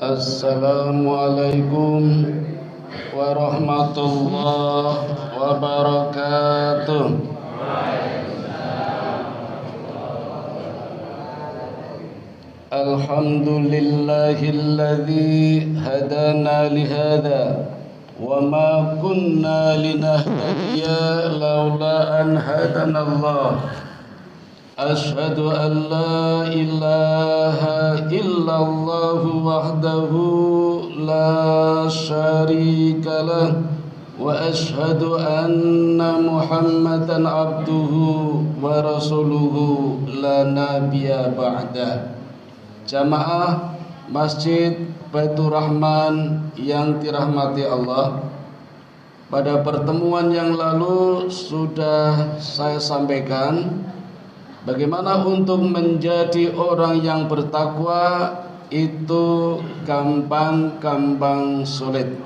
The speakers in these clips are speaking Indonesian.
Assalamualaikum warahmatullahi wabarakatuh. Alhamdulillahilladzi hadana lihada wa ma kunna linahtadiya laula an hadanallah. Ashhadu an la ilaha illallah wahdahu la syarika lah wa ashhadu anna Muhammadan abduhu wa rasuluhu la nabiyya ba'dah. Jamaah Masjid Baitur Rahman yang dirahmati Allah, pada pertemuan yang lalu sudah saya sampaikan bagaimana untuk menjadi orang yang bertakwa itu gampang sulit.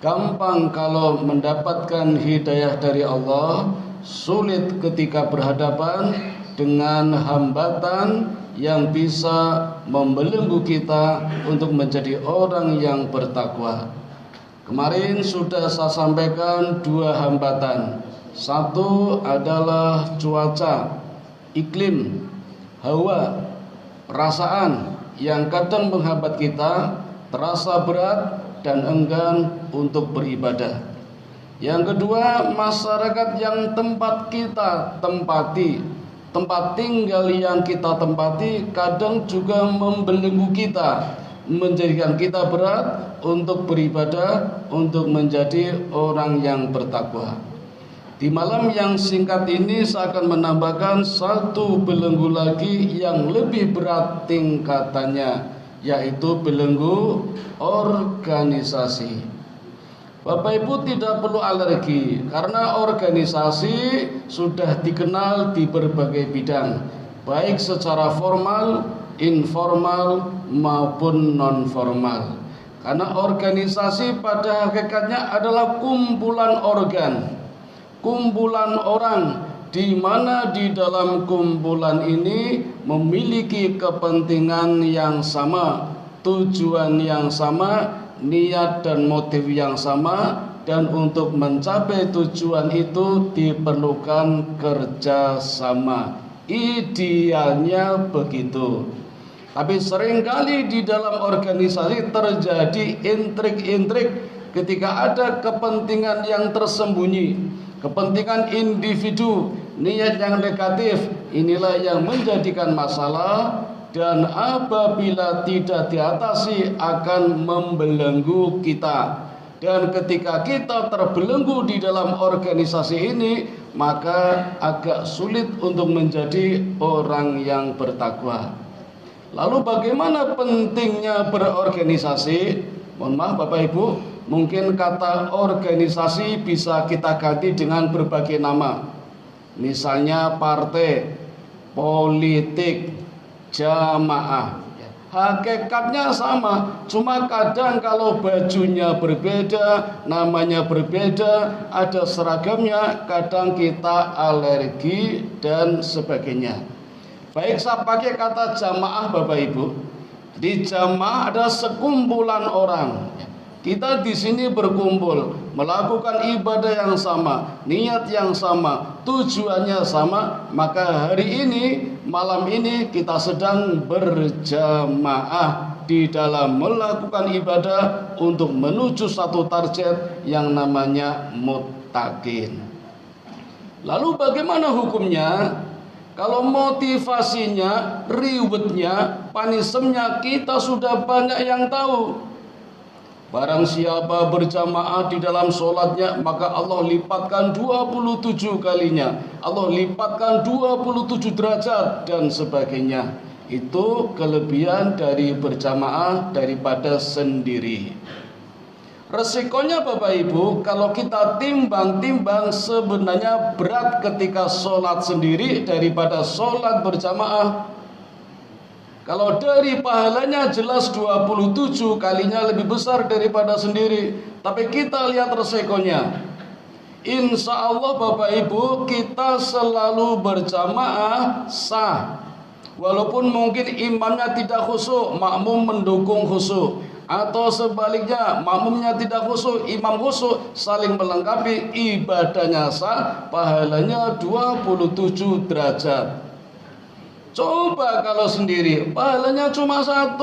Gampang kalau mendapatkan hidayah dari Allah, sulit ketika berhadapan dengan hambatan yang bisa membelenggu kita untuk menjadi orang yang bertakwa. Kemarin sudah saya sampaikan dua hambatan. Satu adalah cuaca, iklim, hawa, perasaan yang kadang menghambat kita, terasa berat dan enggan untuk beribadah. Yang kedua, masyarakat yang tempat kita tempati, tempat tinggal yang kita tempati kadang juga membelenggu kita, menjadikan kita berat untuk beribadah, untuk menjadi orang yang bertakwa. Di malam yang singkat ini saya akan menambahkan satu belenggu lagi yang lebih berat tingkatannya, yaitu belenggu organisasi. Bapak Ibu tidak perlu alergi karena organisasi sudah dikenal di berbagai bidang, baik secara formal, informal maupun non formal. Karena organisasi pada hakikatnya adalah kumpulan organ, kumpulan orang, di mana di dalam kumpulan ini memiliki kepentingan yang sama, tujuan yang sama, niat dan motif yang sama, dan untuk mencapai tujuan itu diperlukan kerjasama. Idealnya begitu. Tapi seringkali di dalam organisasi terjadi intrik-intrik ketika ada kepentingan yang tersembunyi, kepentingan individu, niat yang negatif. Inilah yang menjadikan masalah, dan apabila tidak diatasi akan membelenggu kita. Dan ketika kita terbelenggu di dalam organisasi ini, maka agak sulit untuk menjadi orang yang bertakwa. Lalu bagaimana pentingnya berorganisasi? Mohon maaf Bapak Ibu, mungkin kata organisasi bisa kita ganti dengan berbagai nama. Misalnya partai, politik, jamaah. Hakikatnya sama, cuma kadang kalau bajunya berbeda, namanya berbeda, ada seragamnya, kadang kita alergi dan sebagainya. Baik, saya pakai kata jamaah Bapak Ibu. Di jamaah ada sekumpulan orang. Kita di sini berkumpul, melakukan ibadah yang sama, niat yang sama, tujuannya sama, maka hari ini, malam ini kita sedang berjamaah di dalam melakukan ibadah untuk menuju satu target yang namanya muttaqin. Lalu bagaimana hukumnya? Kalau motivasinya, rewardnya, panisemnya kita sudah banyak yang tahu. Barang siapa berjamaah di dalam sholatnya, maka Allah lipatkan 27 kalinya. Allah lipatkan 27 derajat dan sebagainya. Itu kelebihan dari berjamaah daripada sendiri. Resikonya Bapak Ibu, kalau kita timbang-timbang, sebenarnya berat ketika sholat sendiri daripada sholat berjamaah. Kalau dari pahalanya jelas 27 kalinya lebih besar daripada sendiri. Tapi kita lihat resikonya. Insya Allah Bapak Ibu, kita selalu berjamaah sah. Walaupun mungkin imamnya tidak khusyuk, makmum mendukung khusyuk. atau sebaliknya makmumnya tidak khusyuk, imam khusyuk, saling melengkapi, ibadahnya sah, pahalanya 27 derajat. Coba kalau sendiri pahalanya cuma 1.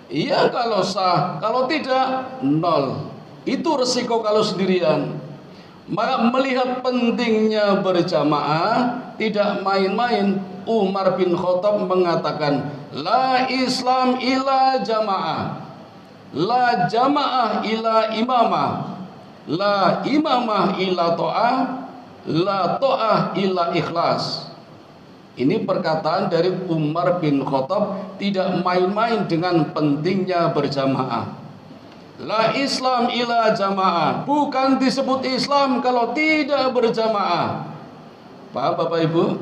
Iya kalau sah, kalau tidak 0. Itu resiko kalau sendirian. Maka melihat pentingnya berjamaah, tidak main-main, Umar bin Khattab mengatakan, la Islam ila jamaah, la jamaah ila imamah, la imamah ila to'ah, la to'ah ila ikhlas. Ini perkataan dari Umar bin Khattab, tidak main-main dengan pentingnya berjamaah. La Islam ila jamaah, bukan disebut Islam kalau tidak berjamaah. Paham Bapak Ibu?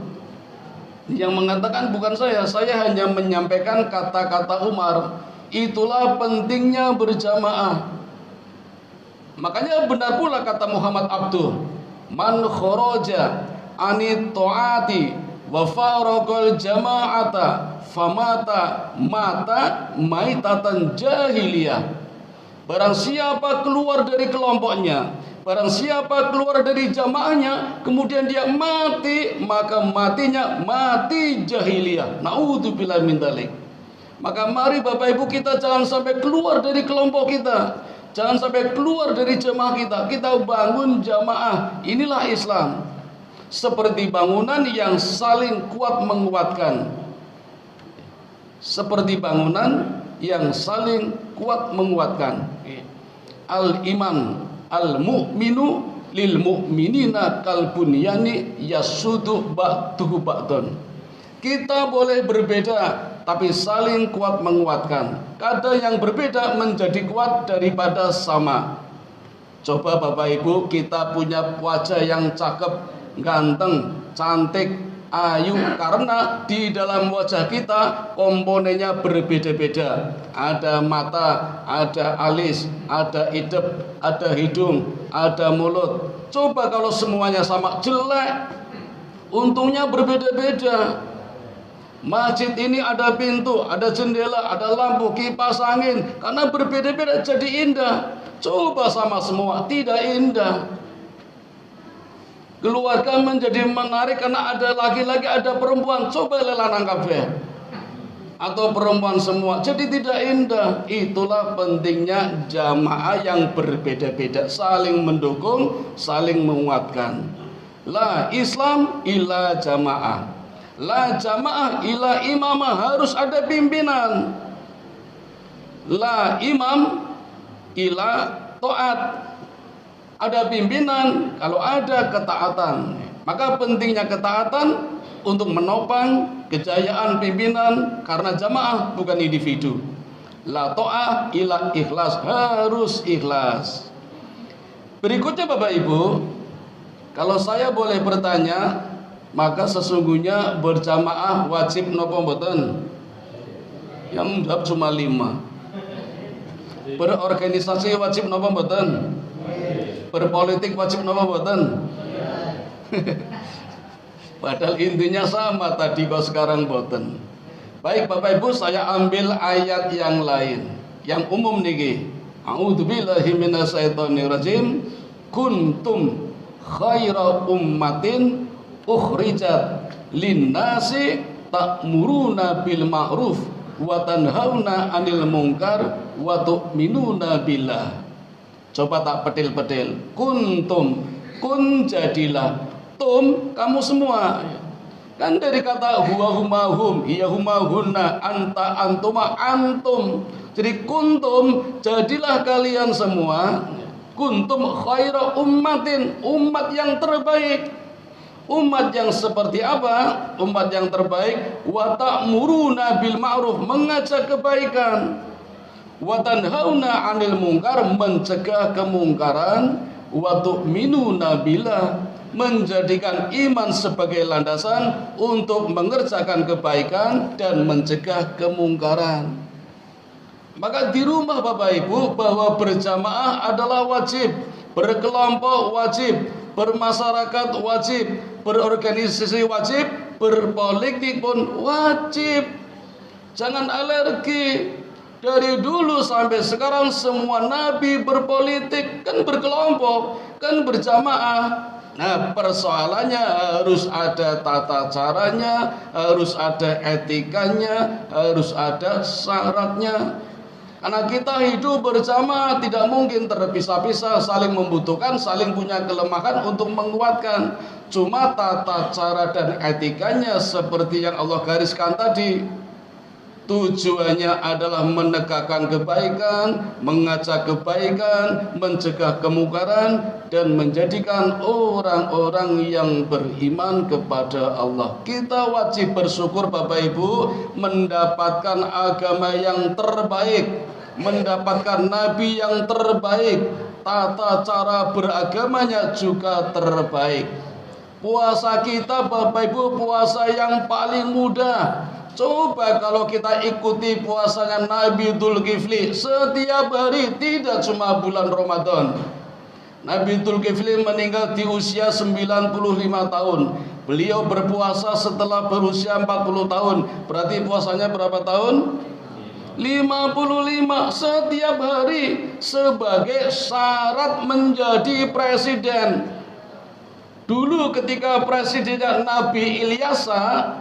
Yang mengatakan bukan saya hanya menyampaikan kata-kata Umar. Itulah pentingnya berjamaah. Makanya benar pula kata Muhammad Abduh, man kharaja anit ta'ati wa faraqal jama'ata famata mata maitatan jahiliyah. Barang siapa keluar dari kelompoknya, barang siapa keluar dari jamaahnya, kemudian dia mati, maka matinya mati jahiliyah. Naudzubillah min dzalik. Maka mari Bapak Ibu, kita jangan sampai keluar dari kelompok kita, jangan sampai keluar dari jamaah kita. Kita bangun jamaah. Inilah Islam. Seperti bangunan yang saling kuat menguatkan. Seperti bangunan yang saling kuat menguatkan. Al-iman al-mu'minu lil mu'minina kal bunyani yasudu ba'duhu ba'dun. Kita boleh berbeda, tapi saling kuat menguatkan. Kadang yang berbeda menjadi kuat daripada sama. Coba Bapak Ibu, kita punya wajah yang cakep, ganteng, cantik, ayu, karena di dalam wajah kita komponennya berbeda-beda. Ada mata, ada alis, ada hidung, ada hidung, ada mulut. Coba kalau semuanya sama, jelek. Untungnya berbeda-beda. Masjid ini ada pintu, ada jendela, ada lampu, kipas angin. Karena berbeda-beda jadi indah. Coba sama semua, tidak indah. Keluarga menjadi menarik karena ada laki-laki, ada perempuan. Coba lanang kabeh atau perempuan semua, jadi tidak indah. Itulah pentingnya jamaah yang berbeda-beda, saling mendukung, saling menguatkan. La Islam ila jamaah, la jamaah ila imamah, harus ada pimpinan. La imam ila taat, ada pimpinan kalau ada ketaatan. Maka pentingnya ketaatan untuk menopang kejayaan pimpinan, karena jamaah bukan individu. La ta'ah ila ikhlas, harus ikhlas. Berikutnya Bapak Ibu, kalau saya boleh bertanya, maka sesungguhnya berjamaah wajib napa mboten? Yang menjawab cuma 5. Berorganisasi wajib napa mboten? Berpolitik wajib napa mboten? Padahal intinya sama tadi kok sekarang mboten. Baik Bapak Ibu, saya ambil ayat yang lain, yang umum niki. A'udzubillahi minasyaitonirrajim. Kuntum khaira ummatin ukhrijat linnasi ta'muruna bil ma'ruf wa tanhauna 'anil munkar wa tu'minuna billah. Coba tak petil-petil. Kuntum, kun jadilah, tum kamu semua. Kan dari kata huwa huma hum, iya huma hunna, anta antuma antum. Jadi kuntum, jadilah kalian semua. Kuntum khaira ummatin, umat yang terbaik. Umat yang seperti apa? Umat yang terbaik. Wa ta'muruna bil ma'ruf, mengajak kebaikan. Wa tanhauna 'anil munkar, mencegah kemungkaran. Wa tu'minuna billah, menjadikan iman sebagai landasan untuk mengerjakan kebaikan dan mencegah kemungkaran. Maka di rumah Bapak Ibu, bahwa berjamaah adalah wajib, berkelompok wajib, bermasyarakat wajib, berorganisasi wajib, berpolitik pun wajib. Jangan alergi. Dari dulu sampai sekarang semua nabi berpolitik, kan berkelompok, kan berjamaah. Nah, persoalannya harus ada tata caranya, harus ada etikanya, harus ada syaratnya. Karena kita hidup bersama, tidak mungkin terpisah-pisah, saling membutuhkan, saling punya kelemahan untuk menguatkan. Cuma tata cara dan etikanya seperti yang Allah gariskan tadi. Tujuannya adalah menegakkan kebaikan, mengajak kebaikan, mencegah kemungkaran, dan menjadikan orang-orang yang beriman kepada Allah. Kita wajib bersyukur Bapak Ibu mendapatkan agama yang terbaik, mendapatkan nabi yang terbaik, tata cara beragamanya juga terbaik. Puasa kita Bapak Ibu puasa yang paling mudah. Coba kalau kita ikuti puasanya Nabi Dzulkifli setiap hari, tidak cuma bulan Ramadan. Nabi Dzulkifli meninggal di usia 95 tahun. Beliau berpuasa setelah berusia 40 tahun. Berarti puasanya berapa tahun? 55 setiap hari sebagai syarat menjadi presiden. Dulu ketika presidennya Nabi Ilyasa,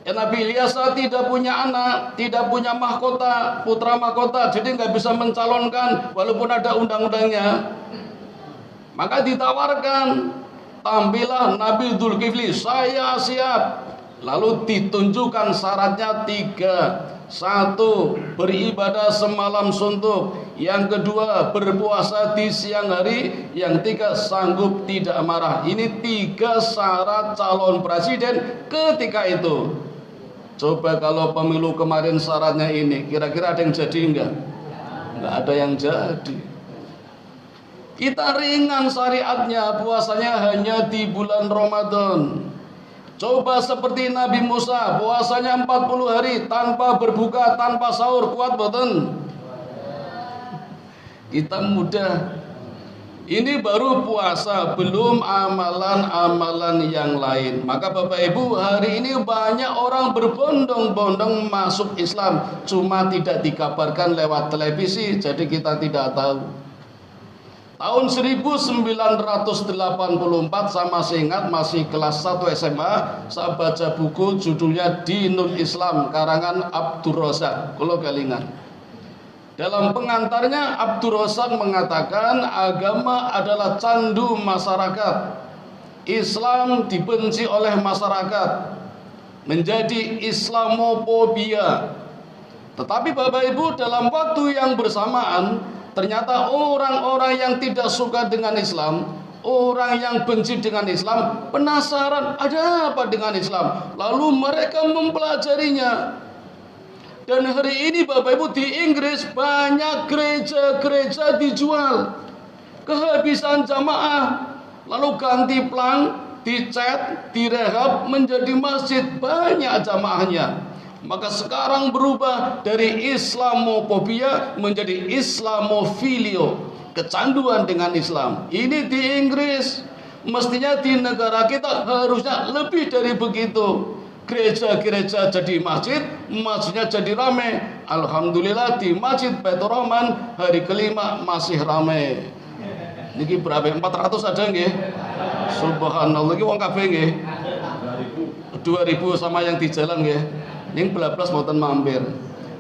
Nabi Ilyasa tidak punya anak, tidak punya mahkota, putra mahkota, jadi nggak bisa mencalonkan walaupun ada undang-undangnya. Maka ditawarkan, tampillah Nabi Dzulkifli, saya siap. Lalu ditunjukkan syaratnya 3. 1. Beribadah semalam suntuk. Yang kedua, berpuasa di siang hari. Yang 3, sanggup tidak marah. Ini 3 syarat calon presiden ketika itu. Coba kalau pemilu kemarin syaratnya ini, kira-kira ada yang jadi enggak? Enggak ada yang jadi. Kita ringan syariatnya, puasanya hanya di bulan Ramadan. Coba seperti Nabi Musa, puasanya 40 hari tanpa berbuka, tanpa sahur, kuat boten? Kita mudah. Ini baru puasa, belum amalan-amalan yang lain. Maka Bapak Ibu, hari ini banyak orang berbondong-bondong masuk Islam, cuma tidak dikabarkan lewat televisi, jadi kita tidak tahu. Tahun 1984 saya masih ingat, masih kelas 1 SMA, saya baca buku judulnya Dinul Islam karangan Abdur Razak, kalau kelingan. Dalam pengantarnya Abdur Razak mengatakan agama adalah candu masyarakat. Islam dibenci oleh masyarakat, menjadi Islamofobia. Tetapi Bapak Ibu, dalam waktu yang bersamaan ternyata orang-orang yang tidak suka dengan Islam, orang yang benci dengan Islam, penasaran ada apa dengan Islam, lalu mereka mempelajarinya. Dan hari ini Bapak Ibu di Inggris banyak gereja-gereja dijual, kehabisan jamaah, lalu ganti plang, dicat, direhab menjadi masjid, banyak jamaahnya. Maka sekarang berubah dari Islamofobia menjadi Islamofilio, kecanduan dengan Islam. Ini di Inggris. Mestinya di negara kita harusnya lebih dari begitu. Gereja-gereja jadi masjid, masjidnya jadi ramai. Alhamdulillah di Masjid Baitur Rahman hari kelima masih ramai. Niki berapa? 400 ada nggih? Subhanallah, iki wong kabeh nggih. 2000 sama yang di jalan nggih. Ning belas mboten mampir.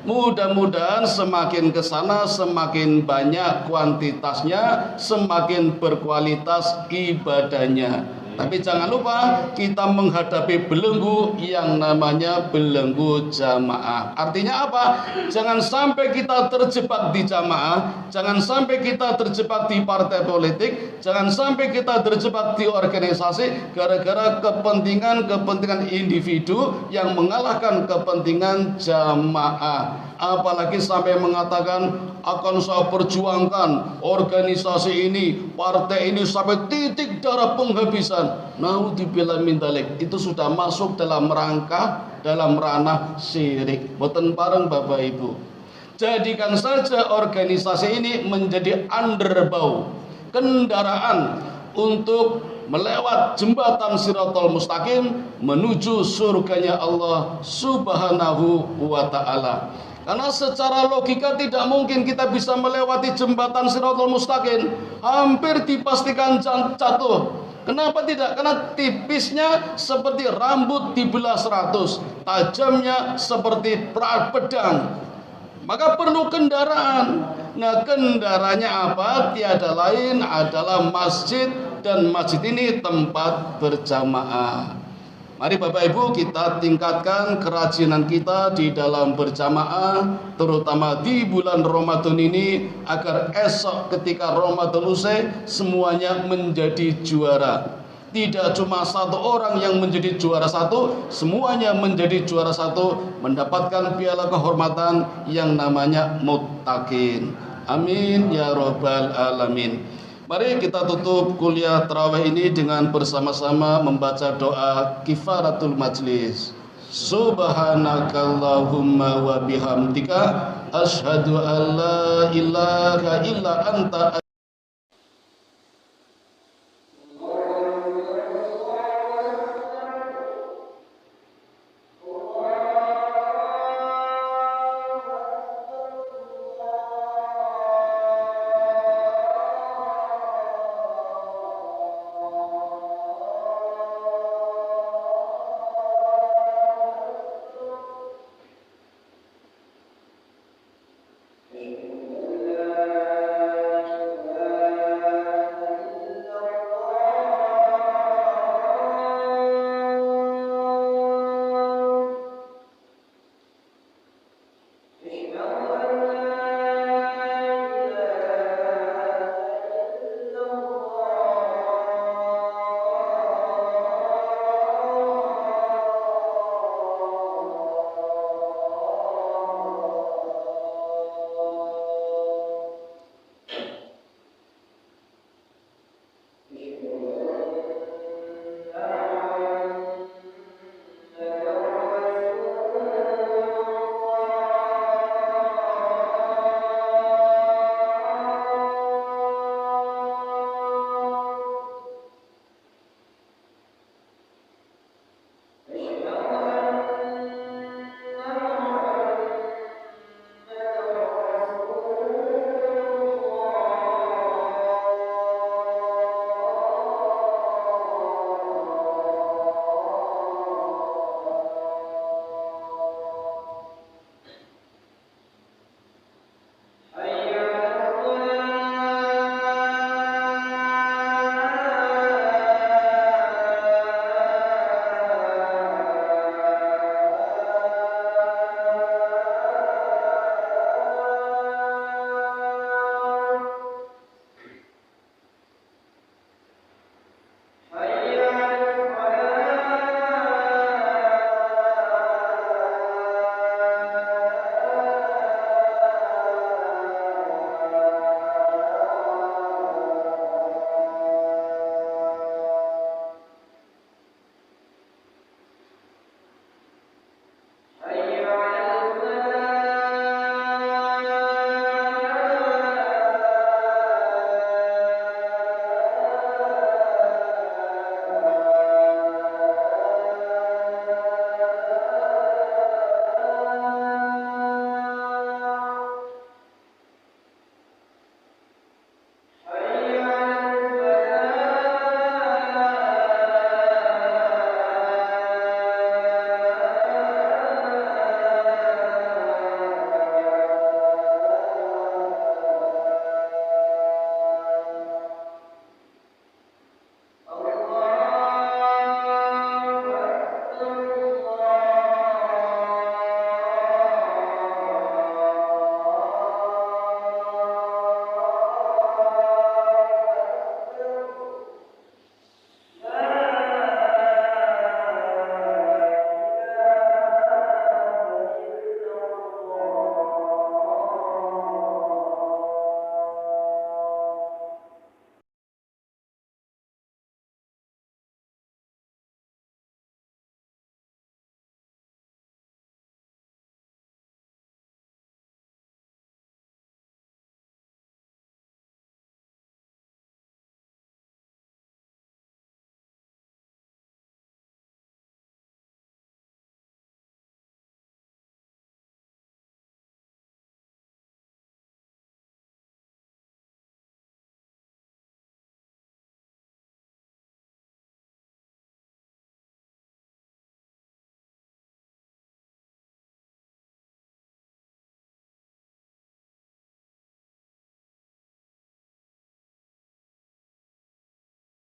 Mudah-mudahan semakin ke sana semakin banyak kuantitasnya, semakin berkualitas ibadahnya. Tapi jangan lupa kita menghadapi belenggu yang namanya belenggu jamaah. Artinya apa? Jangan sampai kita terjebak di jamaah, jangan sampai kita terjebak di partai politik, jangan sampai kita terjebak di organisasi gara-gara kepentingan individu yang mengalahkan kepentingan jamaah. Apalagi sampai mengatakan akan saya perjuangkan organisasi ini, partai ini sampai titik darah penghabisan. Naudzubillah min dzalik. Itu sudah masuk dalam ranah syirik. Boten bareng Bapak Ibu. Jadikan saja organisasi ini menjadi underbow, kendaraan untuk melewat jembatan Shirathul Mustaqim menuju surganya Allah Subhanahu wa ta'ala. Karena secara logika tidak mungkin kita bisa melewati jembatan Shiratal Mustaqim, hampir dipastikan jatuh. Kenapa tidak? Karena tipisnya seperti rambut dibelah 100, tajamnya seperti pedang. Maka perlu kendaraan. Nah, kendaraannya apa? Tiada lain adalah masjid, dan masjid ini tempat berjamaah. Mari Bapak Ibu kita tingkatkan kerajinan kita di dalam berjamaah, terutama di bulan Ramadan ini, agar esok ketika Ramadan usai semuanya menjadi juara. Tidak cuma satu orang yang menjadi juara satu, semuanya menjadi juara satu, mendapatkan piala kehormatan yang namanya muttaqin. Amin ya rabbal alamin. Mari kita tutup kuliah tarawih ini dengan bersama-sama membaca doa kifaratul majlis. Subhanakallahumma wa bihamdika asyhadu an la ilaha illa anta Thank you.